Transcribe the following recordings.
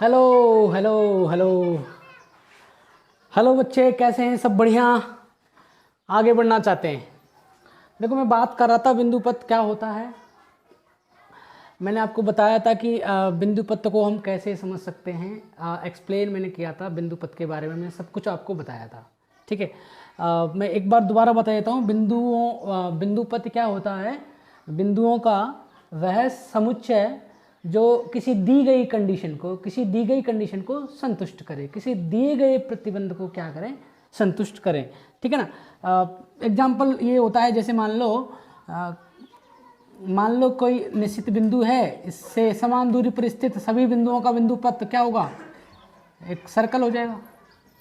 Hello hello hello hello बच्चे, कैसे हैं? सब बढ़िया? आगे बढ़ना चाहते हैं? देखो, मैं बात कर रहा था बिंदु पथ क्या होता है। मैंने आपको बताया था कि बिंदु पथ को हम कैसे समझ सकते हैं। एक्सप्लेन मैंने किया था बिंदु पथ के बारे में, मैंने सब कुछ आपको बताया था। ठीक है, मैं एक बार दोबारा बता देता हूँ। बिंदु पथ क्या होता है? बिंदुओं का वह समुच्चय जो किसी दी गई कंडीशन को संतुष्ट करे, किसी दिए गए प्रतिबंध को क्या करें? संतुष्ट करें। ठीक है ना। एग्जाम्पल ये होता है, जैसे मान लो कोई निश्चित बिंदु है, इससे समान दूरी पर स्थित सभी बिंदुओं का बिंदु पथ क्या होगा? एक सर्कल हो जाएगा।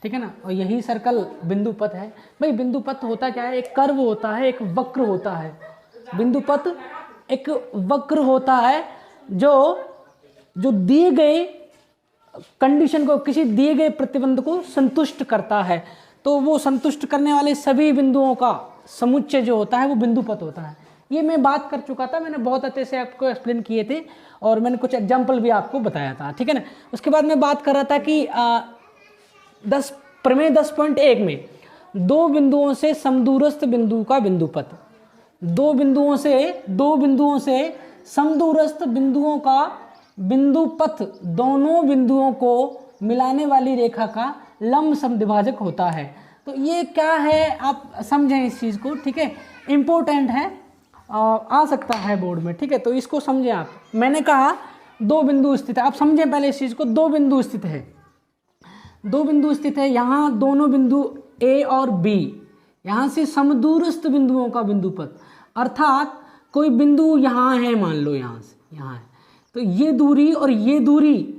ठीक है ना। और यही सर्कल बिंदु पथ है। भाई, बिंदु पथ होता क्या है? एक कर्व होता है, एक वक्र होता है। बिंदु पथ एक वक्र होता है जो दिए गए कंडीशन को, किसी दिए गए प्रतिबंध को संतुष्ट करता है। तो वो संतुष्ट करने वाले सभी बिंदुओं का समुच्चय जो होता है वो बिंदु पथ होता है। ये मैं बात कर चुका था, मैंने बहुत अच्छे से आपको एक्सप्लेन किए थे और मैंने कुछ एग्जाम्पल भी आपको बताया था। ठीक है ना। उसके बाद मैं बात कर रहा था कि प्रमेय 10.1 में दो बिंदुओं से समदूरस्थ बिंदु का बिंदु पथ, दो बिंदुओं से समदूरस्थ बिंदुओं का बिंदु पथ दोनों बिंदुओं को मिलाने वाली रेखा का लंब समद्विभाजक होता है। तो ये क्या है, आप समझें इस चीज़ को। ठीक है, इम्पोर्टेंट है, आ सकता है बोर्ड में। ठीक है, तो इसको समझें आप। मैंने कहा दो बिंदु स्थित है, आप समझें पहले इस चीज़ को। दो बिंदु स्थित है, यहाँ दोनों बिंदु ए और बी, यहाँ से समदूरस्थ बिंदुओं का बिंदु पथ, अर्थात कोई बिंदु यहाँ है, मान लो यहाँ से यहाँ है, तो ये दूरी और ये दूरी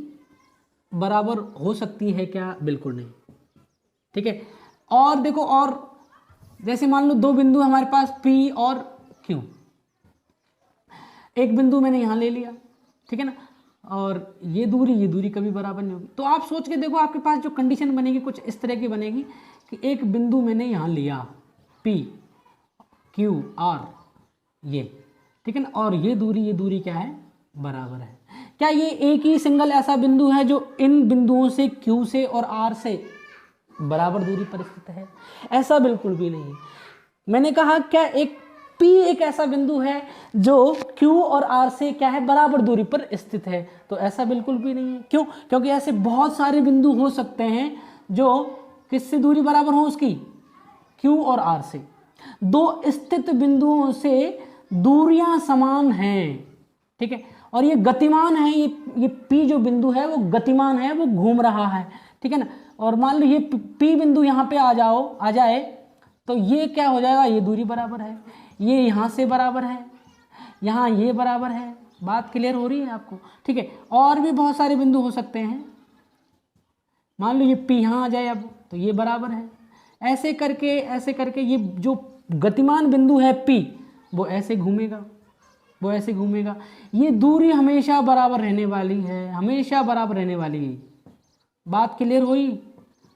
बराबर हो सकती है क्या? बिल्कुल नहीं। ठीक है। और देखो, और जैसे मान लो दो बिंदु हमारे पास P और Q, एक बिंदु मैंने यहाँ ले लिया, ठीक है ना, और ये दूरी कभी बराबर नहीं होगी। तो आप सोच के देखो, आपके पास जो कंडीशन बनेगी कुछ इस तरह की बनेगी कि एक बिंदु मैंने यहाँ लिया P Q R, ये, ठीक है ना, और ये दूरी क्या है? बराबर है। क्या ये एक ही सिंगल ऐसा बिंदु है जो इन बिंदुओं से Q से और R से बराबर दूरी पर स्थित है? ऐसा बिल्कुल भी नहीं। मैंने कहा क्या एक P एक ऐसा बिंदु है जो Q और R से क्या है? बराबर दूरी पर स्थित है? तो ऐसा बिल्कुल भी नहीं है। क्यों? क्योंकि ऐसे बहुत सारे बिंदु हो सकते हैं जो किससे दूरी बराबर हो उसकी? Q और R से। दो स्थित बिंदुओं से दूरियां समान हैं, ठीक है, और ये गतिमान है। ये P जो बिंदु है वो गतिमान है, वो घूम रहा है, ठीक है ना। और मान लो ये P बिंदु यहाँ पे आ जाए तो ये क्या हो जाएगा? ये दूरी बराबर है, ये यहाँ से बराबर है, यहाँ ये बराबर है। बात क्लियर हो रही है आपको? ठीक है। और भी बहुत सारे बिंदु हो सकते हैं। मान लो ये P यहाँ आ जाए अब, तो ये बराबर है। ऐसे करके ये जो गतिमान बिंदु है P, वो ऐसे घूमेगा। ये दूरी हमेशा बराबर रहने वाली है, बात क्लियर हुई?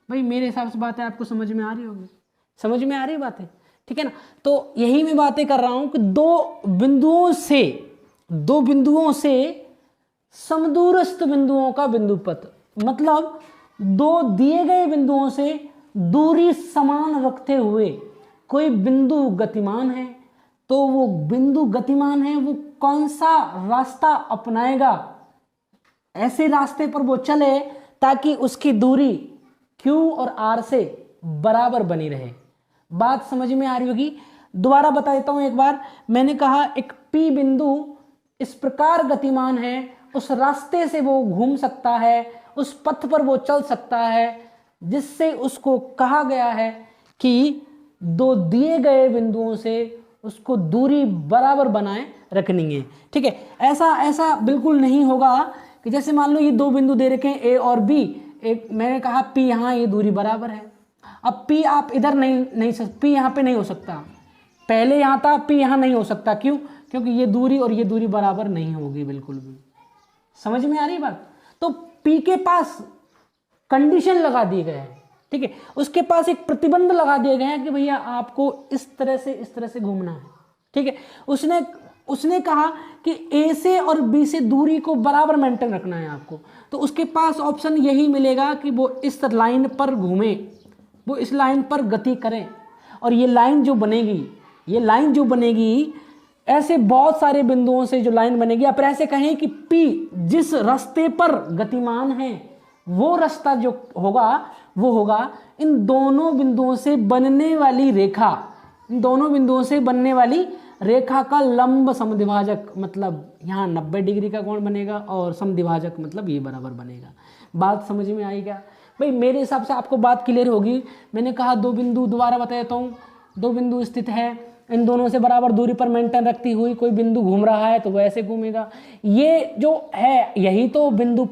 भाई, मेरे हिसाब से बातें आपको समझ में आ रही होगी, समझ में आ रही बातें? ठीक है ना। तो यही मैं बातें कर रहा हूं कि दो बिंदुओं से समदूरस्थ बिंदुओं का बिंदु पथ, मतलब दो दिए गए बिंदुओं से दूरी समान रखते हुए कोई बिंदु गतिमान है, तो वो बिंदु गतिमान है, वो कौन सा रास्ता अपनाएगा? ऐसे रास्ते पर वो चले ताकि उसकी दूरी Q और R से बराबर बनी रहे। बात समझ में आ रही होगी? दोबारा बता देता हूं एक बार। मैंने कहा एक P बिंदु इस प्रकार गतिमान है, उस रास्ते से वो घूम सकता है, उस पथ पर वो चल सकता है, जिससे उसको कहा गया है कि दो दिए गए बिंदुओं से उसको दूरी बराबर बनाए रखनी है। ठीक है। ऐसा बिल्कुल नहीं होगा कि जैसे मान लो ये दो बिंदु दे रखे हैं A और B, एक मैंने कहा P यहाँ, ये दूरी बराबर है। अब P आप इधर नहीं P यहाँ पे नहीं हो सकता, पहले यहाँ था, P यहाँ नहीं हो सकता। क्यों? क्योंकि ये दूरी और ये दूरी बराबर नहीं होगी बिल्कुल भी। समझ में आ रही बात? तो P के पास कंडीशन लगा दिए गए हैं, ठीक है, उसके पास एक प्रतिबंध लगा दिए गए हैं कि भैया आपको इस तरह से घूमना है। ठीक है। उसने उसने कहा कि ए से और बी से दूरी को बराबर मेंटेन रखना है आपको, तो उसके पास ऑप्शन यही मिलेगा कि वो इस लाइन पर घूमे, वो इस लाइन पर गति करें, और ये लाइन जो बनेगी ऐसे बहुत सारे बिंदुओं से जो लाइन बनेगी, या फिर ऐसे कहें कि P जिस रास्ते पर गतिमान है वो रास्ता जो होगा वो होगा इन दोनों बिंदुओं से बनने वाली रेखा का लंब समद्विभाजक, मतलब यहाँ 90 डिग्री का कोण बनेगा और समद्विभाजक मतलब ये बराबर बनेगा। बात समझ में आई क्या भाई? मेरे हिसाब से आपको बात क्लियर होगी। मैंने कहा दो बिंदु, दोबारा बता देता हूँ, दो बिंदु स्थित है, इन दोनों से बराबर दूरी पर मेंटेन रखती हुई कोई बिंदु घूम रहा है तो वो ऐसे घूमेगा। ये जो है यही तो बिंदु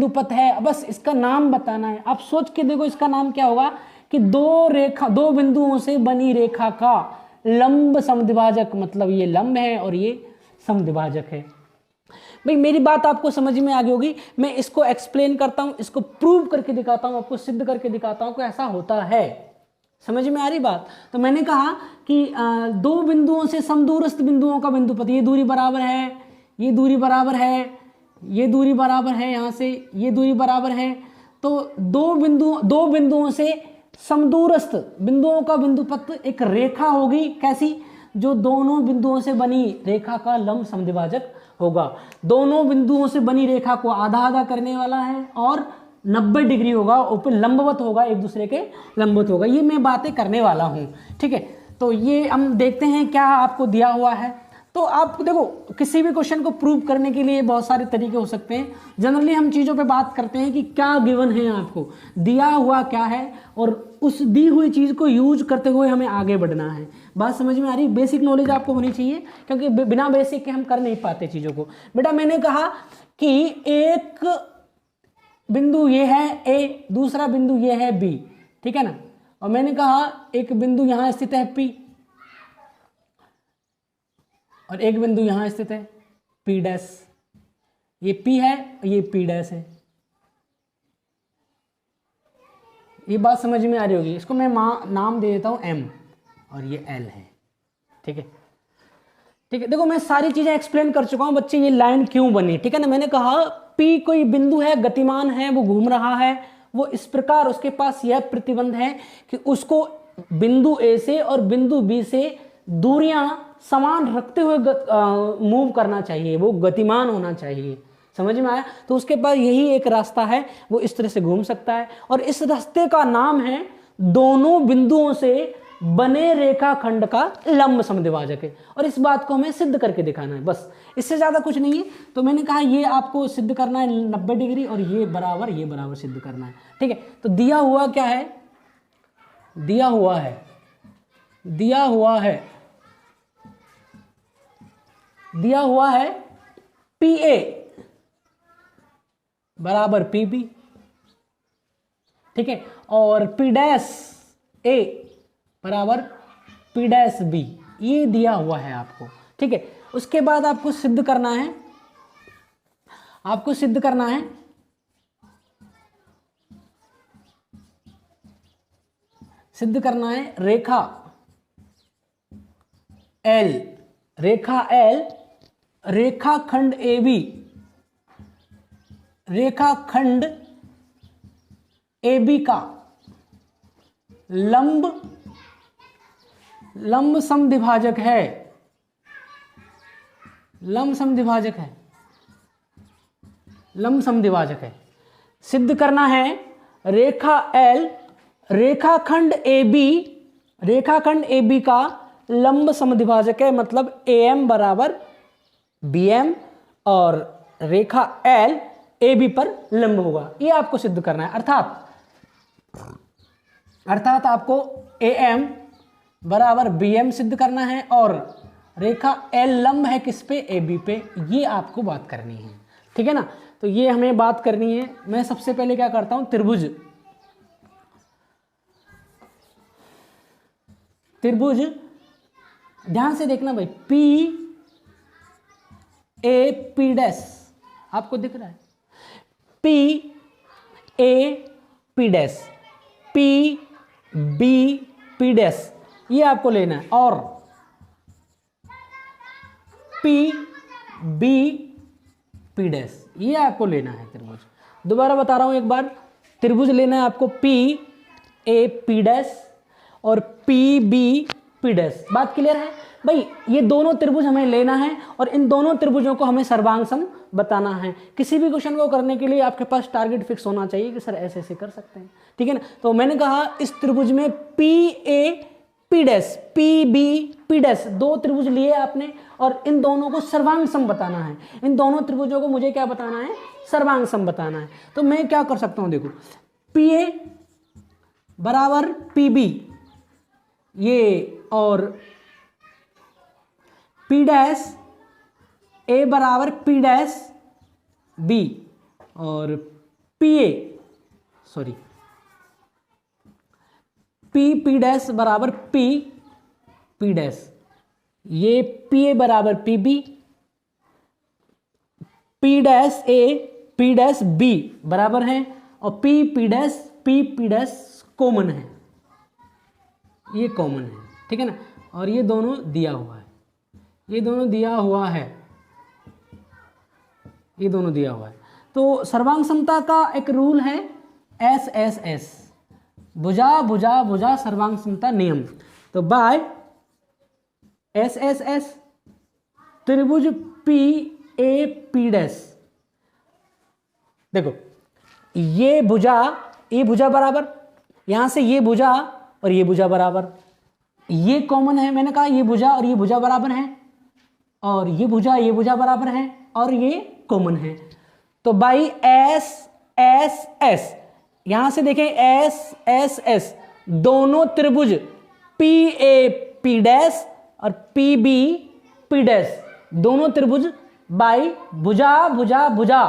पथ है, बस इसका नाम बताना है। आप सोच के देखो इसका नाम क्या होगा कि दो बिंदुओं से बनी रेखा का लंब समद्विभाजक, मतलब ये लंब है और ये समद्विभाजक है। भाई मेरी बात आपको समझ में आ गई होगी। मैं इसको एक्सप्लेन करता हूँ, इसको प्रूव करके दिखाता हूँ, आपको सिद्ध करके दिखाता हूँ कि ऐसा होता है। समझ में आ रही बात? तो मैंने कहा कि दो बिंदुओं से समदूरस्थ बिंदुओं का बिंदुपथ, ये दूरी बराबर है, ये दूरी बराबर है, ये दूरी बराबर है, यहाँ से ये दूरी बराबर है, तो दो बिंदुओं से समदूरस्थ बिंदुओं का बिंदुपथ एक रेखा होगी, कैसी? जो दोनों बिंदुओं से बनी रेखा का लंब समद्विभाजक होगा। दोनों बिंदुओं से बनी रेखा को आधा आधा करने वाला है और 90 डिग्री होगा, ऊपर लंबवत होगा, एक दूसरे के लंबवत होगा। ये मैं बातें करने वाला हूँ, ठीक है। तो ये हम देखते हैं क्या आपको दिया हुआ है। तो आप देखो किसी भी क्वेश्चन को प्रूव करने के लिए बहुत सारे तरीके हो सकते हैं। जनरली हम चीज़ों पे बात करते हैं कि क्या गिवन है, आपको दिया हुआ क्या है, और उस दी हुई चीज़ को यूज करते हुए हमें आगे बढ़ना है। बात समझ में आ रही? बेसिक नॉलेज आपको होनी चाहिए, क्योंकि बिना बेसिक के हम कर नहीं पाते चीज़ों को। बेटा मैंने कहा कि एक बिंदु ये है ए, दूसरा बिंदु ये है बी, ठीक है ना, और मैंने कहा एक बिंदु यहां स्थित है पी और एक बिंदु यहां स्थित है पी डैश। ये पी है, ये पी डैश है। ये बात समझ में आ रही होगी। इसको मैं नाम दे देता हूं एम और ये एल है, ठीक है। ठीक है, देखो मैं सारी चीजें एक्सप्लेन कर चुका हूं बच्चे, ये लाइन क्यों बनी, ठीक है ना। मैंने कहा पी कोई बिंदु है, गतिमान है, वो घूम रहा है, वो इस प्रकार उसके पास यह प्रतिबंध है कि उसको बिंदु ए से और बिंदु बी से दूरियां समान रखते हुए मूव करना चाहिए, वो गतिमान होना चाहिए। समझ में आया? तो उसके पास यही एक रास्ता है, वो इस तरह से घूम सकता है, और इस रास्ते का नाम है दोनों बिंदुओं से बने रेखाखंड का लंब समद्विभाजक है। और इस बात को हमें सिद्ध करके दिखाना है, बस इससे ज्यादा कुछ नहीं है। तो मैंने कहा ये आपको सिद्ध करना है 90 डिग्री, और ये बराबर सिद्ध करना है, ठीक है। तो दिया हुआ क्या है? दिया हुआ है पी ए बराबर पी बी, ठीक है, और पी डैश ए बराबर पी डैश बी, ये दिया हुआ है आपको, ठीक है। उसके बाद आपको सिद्ध करना है रेखा एल, रेखाखंड ए बी का लंब समद्विभाजक है, लंब समद्विभाजक है। सिद्ध करना है रेखा एल रेखाखंड ए बी का लंब समद्विभाजक है, मतलब ए एम बराबर बी एम, और रेखा एल ए बी पर लंब होगा, ये आपको सिद्ध करना है। अर्थात आपको ए एम बराबर बी एम सिद्ध करना है, और रेखा एल लंब है किस पे? ए बी पे, ये आपको बात करनी है, ठीक है ना। तो ये हमें बात करनी है। मैं सबसे पहले क्या करता हूं, त्रिभुज ध्यान से देखना भाई, पी ए पी डैश आपको दिख रहा है, P A P dash, P B P dash, ये आपको लेना है। और पी बी पी डैश, ये आपको लेना है त्रिभुज। दोबारा बता रहा हूं एक बार, त्रिभुज लेना है आपको पी ए पी डैश और पी बी पी डैश। बात क्लियर है भाई? ये दोनों त्रिभुज हमें लेना है और इन दोनों त्रिभुजों को हमें सर्वांग सम बताना है। किसी भी क्वेश्चन को करने के लिए आपके पास टारगेट फिक्स होना चाहिए कि सर ऐसे ऐसे कर सकते हैं, ठीक है ना। तो मैंने कहा इस त्रिभुज में P A P dash P B P dash दो त्रिभुज लिए आपने और इन दोनों को सर्वांग सम बताना है। इन दोनों त्रिभुजों को मुझे क्या बताना है? सर्वांग सम बताना है। तो मैं क्या कर सकता हूं, देखो पी ए बराबर पी बी ये, और पी डैश ए बराबर पी डैश बी, और P A sorry P P dash बराबर पी पी डैश, ये पी ए बराबर P B, P dash A P dash B बराबर है, और पी पी डैश कॉमन है, ये कॉमन है, ठीक है ना। और ये दोनों दिया हुआ है, ये दोनों दिया हुआ है, ये दोनों दिया हुआ है। तो सर्वांग समता का एक रूल है एस एस एस, भुजा भुजा भुजा सर्वांग समता नियम। तो बाय एस एस एस त्रिभुज पी ए पी डैश, देखो ये भुजा बराबर, यहां से ये भुजा और ये भुजा बराबर, ये कॉमन है, मैंने कहा ये भुजा और ये भुजा बराबर है, और ये भुजा बराबर है, और ये कॉमन है। तो बाई एस एस एस, यहां से देखें एस एस एस दोनों त्रिभुज पी ए पी डैश और पी बी पी डैश दोनों त्रिभुज बाई भुजा भुजा भुजा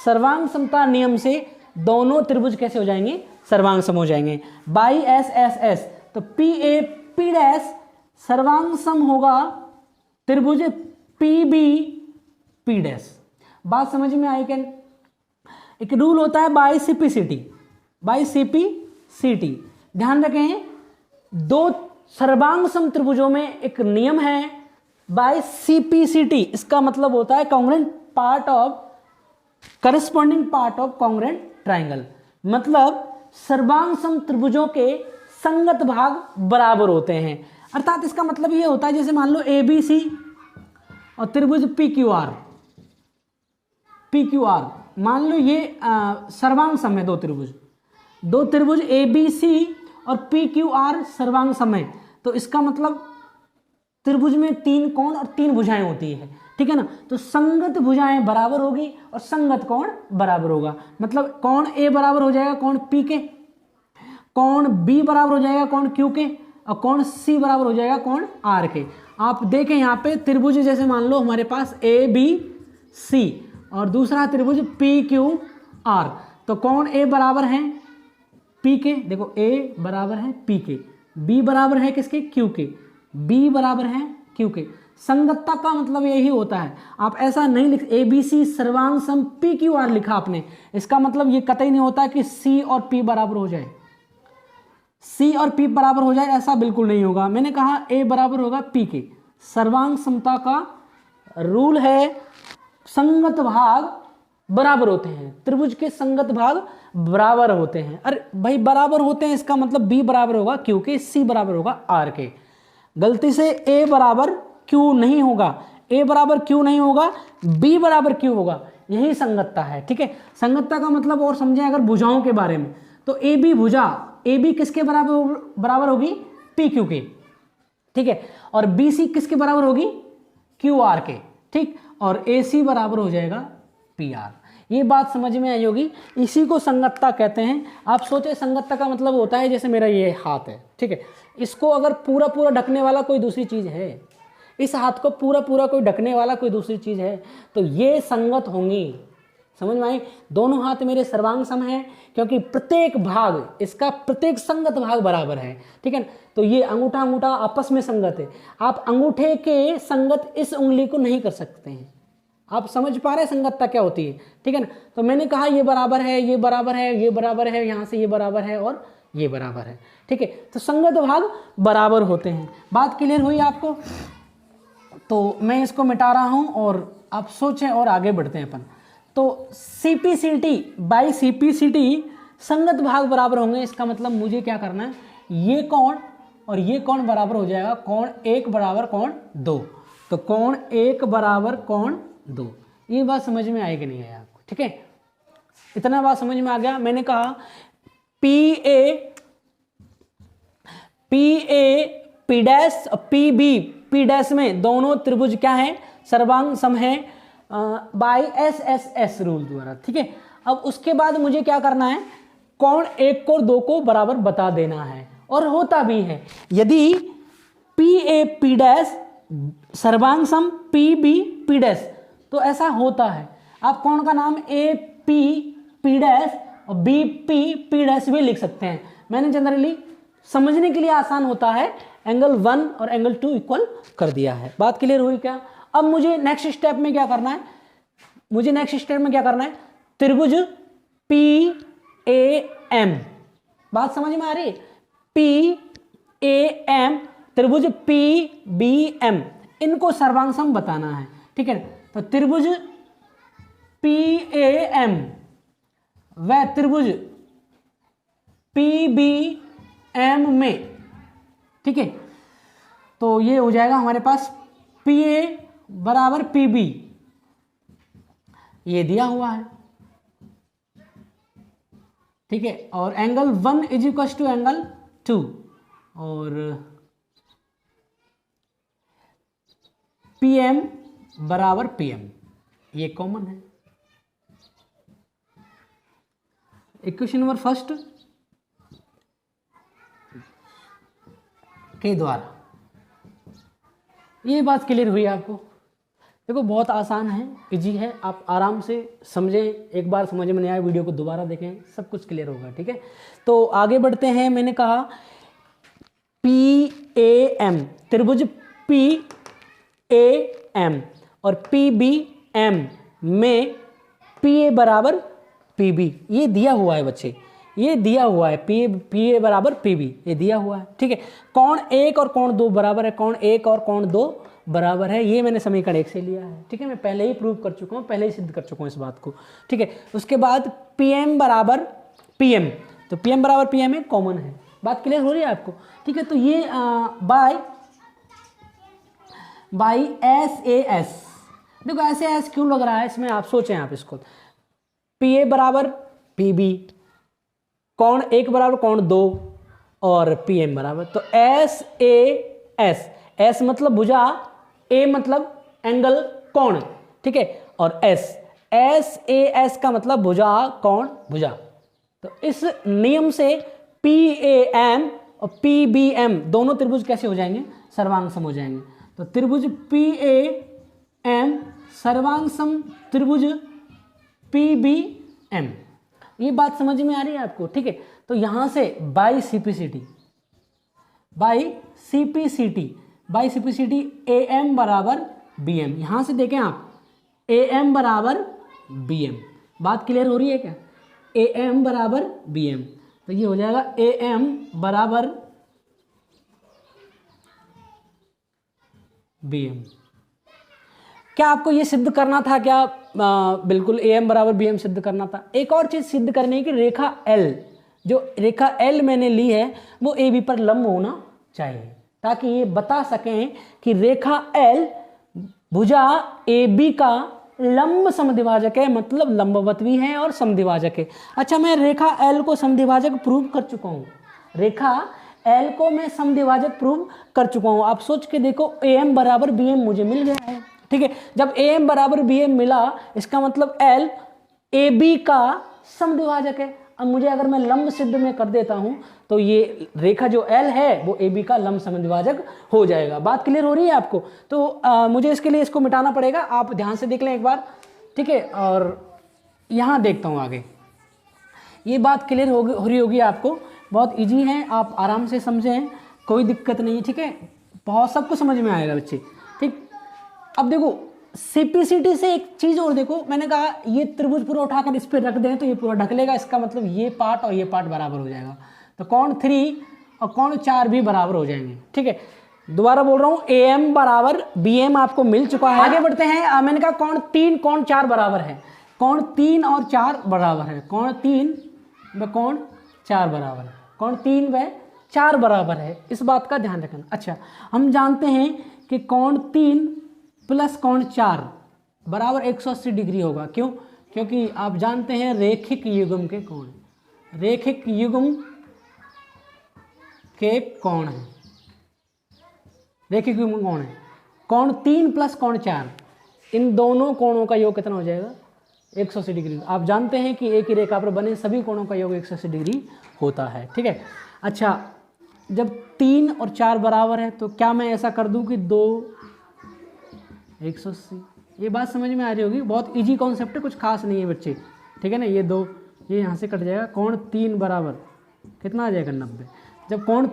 सर्वांग समता नियम से दोनों त्रिभुज कैसे हो जाएंगे? सर्वांग सम हो जाएंगे। बाई एस एस एस, तो पी ए पी डैश सर्वांग सम होगा त्रिभुज पी बी पी डैश। बात समझ में आई क्या? एक रूल होता है बाई सीपीसीटी, बाई सीपीसीटी। ध्यान रखें दो सर्वांग सम त्रिभुजों में एक नियम है बाई सीपीसीटी, इसका मतलब होता है congruent part of corresponding part of congruent triangle, मतलब सर्वांग सम त्रिभुजों के संगत भाग बराबर होते हैं। अर्थात इसका मतलब ये होता है जैसे मान लो ए बी सी और त्रिभुज पी क्यू आर, मान लो ये सर्वांग सम है, दो त्रिभुज ए बी सी और पी क्यू आर सर्वांग सम है। तो इसका मतलब त्रिभुज में 3 कोण और 3 भुजाएं होती है, ठीक है ना। तो संगत भुजाएं बराबर होगी और संगत कोण बराबर होगा, मतलब कोण ए बराबर हो जाएगा कोण पी के, कोण बी बराबर हो जाएगा कोण क्यू के, और कोण सी बराबर हो जाएगा कोण आर के। आप देखें यहाँ पे त्रिभुज जैसे मान लो हमारे पास ए बी सी और दूसरा त्रिभुज पी क्यू आर, तो कोण ए बराबर है पी के, देखो ए बराबर है पी के, बी बराबर है किसके? क्यू के, बी बराबर है क्यू के। संगतता का मतलब यही होता है, आप ऐसा नहीं लिख ए बी सी सर्वांग सम पी क्यू आर लिखा आपने, इसका मतलब ये कतई नहीं होता कि सी और पी बराबर हो जाए, सी और पी बराबर हो जाए, ऐसा बिल्कुल नहीं होगा। मैंने कहा ए बराबर होगा पी के। सर्वांग समता का रूल है संगत भाग बराबर होते हैं, त्रिभुज के संगत भाग बराबर होते हैं। अरे भाई बराबर होते हैं इसका मतलब बी बराबर होगा क्यू के, सी बराबर होगा आर के। गलती से ए बराबर क्यू नहीं होगा, ए बराबर क्यू नहीं होगा, बी बराबर क्यू होगा, यही संगतता है, ठीक है। संगतता का मतलब और समझें अगर भुजाओं के बारे में, तो ए बी भुजा, ए बी किसके बराबर होगी? पी क्यू के, ठीक है, और बी सी किसके बराबर होगी? क्यू आर के, ठीक, और ए सी बराबर हो जाएगा पी आर। ये बात समझ में आई होगी, इसी को संगतता कहते हैं। आप सोचे संगतता का मतलब होता है जैसे मेरा ये हाथ है, ठीक है, इसको अगर पूरा पूरा ढकने वाला कोई दूसरी चीज है, इस हाथ को पूरा पूरा कोई ढकने वाला कोई दूसरी चीज है, तो ये संगत होंगी। समझ में आई? दोनों हाथ मेरे सर्वांग सम है क्योंकि प्रत्येक भाग, इसका प्रत्येक संगत भाग बराबर है, ठीक है। तो ये अंगूठा आपस में संगत है, आप अंगूठे के संगत इस उंगली को नहीं कर सकते हैं। आप समझ पा रहे हैं संगतता क्या होती है, ठीक है ना। तो मैंने कहा ये बराबर है, ये बराबर है, ये बराबर है, यहाँ से ये बराबर है और ये बराबर है, ठीक है। तो संगत भाग बराबर होते हैं। बात क्लियर हुई आपको? तो मैं इसको मिटा रहा हूं और आप सोचें और आगे बढ़ते हैं अपन। तो CPCT बाई CPCT संगत भाग बराबर होंगे, इसका मतलब मुझे क्या करना है, ये कोण और ये कोण बराबर हो जाएगा, कोण 1 बराबर कोण 2। तो कोण 1 बराबर कोण 2। ये बात समझ में आई कि नहीं आया आपको? ठीक है, इतना बात समझ में आ गया। मैंने कहा P डैश P डैश में दोनों त्रिभुज क्या है, सर्वांग सम है बाय SSS रूल द्वारा। ठीक है, अब उसके बाद मुझे क्या करना है, कोण 1 को 2 को बराबर बता देना है, और होता भी है। यदि P डैश सर्वांग सम P डैश, तो ऐसा होता है। आप कोण का नाम P डैश और P डैश भी लिख सकते हैं। मैंने जनरली समझने के लिए आसान होता है एंगल 1 और एंगल 2 इक्वल कर दिया है। बात क्लियर हुई क्या? अब मुझे नेक्स्ट स्टेप में क्या करना है, त्रिभुज PAM, बात समझ में आ रही है? PAM त्रिभुज PBM, इनको सर्वांग सम बताना है। ठीक है, तो त्रिभुज PAM व त्रिभुज PBM में, ठीक है, तो ये हो जाएगा हमारे पास PA बराबर PB, ये दिया हुआ है। ठीक है, और angle 1 is equal to angle 2, और PM बराबर PM, ये कॉमन है। इक्वेशन नंबर फर्स्ट के द्वारा ये बात क्लियर हुई आपको? देखो बहुत आसान है, इजी है, आप आराम से समझें। एक बार समझ में नहीं आया वीडियो को दोबारा देखें, सब कुछ क्लियर होगा। ठीक है, तो आगे बढ़ते हैं। मैंने कहा PAM त्रिभुज PAM और PBM में PA बराबर PB, ये दिया हुआ है बच्चे, ये दिया हुआ है। PA बराबर PB, ये दिया हुआ है। ठीक है, कोण 1 और कोण 2 बराबर है, कोण 1 और कोण 2 बराबर है, ये मैंने समीकरण 1 से लिया है। ठीक है, मैं पहले ही प्रूव कर चुका हूँ, पहले ही सिद्ध कर चुका हूँ इस बात को। ठीक है, उसके बाद PM बराबर PM, तो PM बराबर PM है, कॉमन है। बात क्लियर हो रही है आपको? ठीक है, तो ये बाई SAS, देखो SAS क्यों लग रहा है इसमें, आप सोचें आप इसको। PA बराबर PB, कोण 1 बराबर कोण 2 और PM बराबर, तो SAS, S मतलब भुजा, A मतलब एंगल कोण, ठीक है, और SAS का मतलब भुजा कोण भुजा। तो इस नियम से PAM और PBM दोनों त्रिभुज कैसे हो जाएंगे, सर्वांग सम हो जाएंगे। तो त्रिभुज PAM सर्वांग सम त्रिभुज PBM, ये बात समझ में आ रही है आपको? ठीक है, तो यहां से बाई CPCT AM बराबर BM, यहां से देखें आप AM बराबर BM, बात क्लियर हो रही है क्या? AM बराबर BM, तो ये हो जाएगा AM बराबर BM। क्या आपको ये सिद्ध करना था क्या? बिल्कुल AM बराबर BM सिद्ध करना था। एक और चीज सिद्ध करने की, रेखा L, जो रेखा L मैंने ली है वो AB पर लंब होना चाहिए, ताकि ये बता सकें कि रेखा L भुजा AB का लंब समद्विभाजक है, मतलब लंबवत भी है और समद्विभाजक है। अच्छा, मैं रेखा L को समद्विभाजक प्रूव कर चुका हूँ, रेखा L को मैं समद्विभाजक प्रूव कर चुका हूँ। आप सोच के देखो, AM बराबर BM मुझे मिल गया है। ठीक है, जब AM बराबर BM मिला, इसका मतलब L AB का समद्विभाजक है। अब मुझे अगर मैं लंब सिद्ध में कर देता हूं, तो ये रेखा जो L है वो AB का लंब समद्विभाजक हो जाएगा। बात क्लियर हो रही है आपको? तो मुझे इसके लिए इसको मिटाना पड़ेगा, आप ध्यान से देख लें एक बार। ठीक है, और यहाँ देखता हूँ आगे, ये बात क्लियर हो रही होगी आपको। बहुत ईजी है, आप आराम से समझें, कोई दिक्कत नहीं। ठीक है, बहुत सब कुछ समझ में आएगा बच्चे। ठीक, अब देखो CPCT से एक चीज और देखो, मैंने कहा ये त्रिभुज पूरा उठाकर इस पर रख दें तो ये पूरा ढक लेगा, इसका मतलब ये पार्ट और ये पार्ट बराबर हो जाएगा। तो कोण 3 और कोण 4 भी बराबर हो जाएंगे। ठीक है, दोबारा बोल रहा हूं, AM बराबर BM आपको मिल चुका है। आगे बढ़ते हैं। मैंने कहा कोण 3 कोण 4 बराबर है, कोण 3 और 4 बराबर है, कोण 3 व कोण 4 बराबर है, कोण 3 व 4 बराबर है, इस बात का ध्यान रखना। अच्छा, हम जानते हैं कि कोण 3 प्लस कोण 4 बराबर 180 डिग्री होगा। क्यों? क्योंकि आप जानते हैं रेखिक युग्म के कोण, रेखिक युग्म के कोण है, रेखिक युग्म कोण है। कोण 3 प्लस कोण 4, इन दोनों कोणों का योग कितना हो जाएगा? 180 डिग्री। आप जानते हैं कि एक ही रेखा पर बने सभी कोणों का योग 180 डिग्री होता है। ठीक है। अच्छा, जब 3 और 4 बराबर है तो क्या मैं ऐसा कर दूं कि 2 180, ये बात समझ में आ रही होगी। बहुत इजी कॉन्सेप्ट है, कुछ खास नहीं है बच्चे। ठीक है ना। ये 2 ये यहाँ से कट जाएगा, कोण 3 बराबर कितना आ जाएगा? 90। जब कोण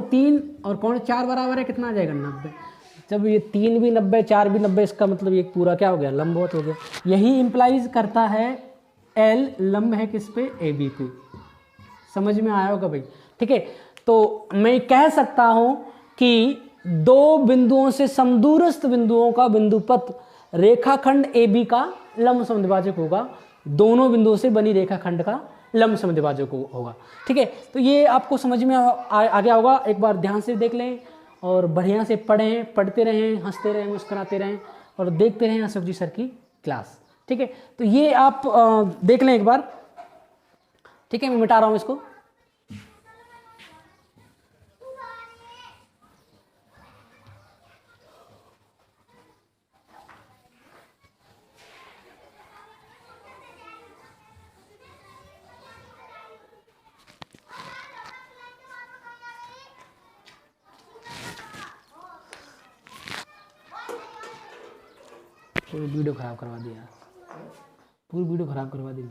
3 और कोण 4 बराबर है, कितना आ जाएगा? 90। जब ये 3 भी 90 4 भी 90, इसका मतलब ये पूरा क्या हो गया? लंबवत हो गया। यही इंप्लाइज करता है L लंब है किस पे? AB पे। समझ में आया होगा भाई। ठीक है। तो मैं कह सकता हूं कि दो बिंदुओं से समदूरस्थ बिंदुओं का बिंदुपथ रेखाखंड AB का लंब समद्विभाजक होगा, दोनों बिंदुओं से बनी रेखाखंड का लंब समद्विभाजक होगा। ठीक है। तो ये आपको समझ में आ गया होगा। एक बार ध्यान से देख लें और बढ़िया से पढ़ें, पढ़ते रहें, हंसते रहें, मुस्कुराते रहें और देखते रहें अशोक जी सर की क्लास। ठीक है। तो ये आप देख लें एक बार। ठीक है, मैं मिटा रहा हूं इसको। पूरी वीडियो खराब करवा दिया, पूरी वीडियो खराब करवा दी।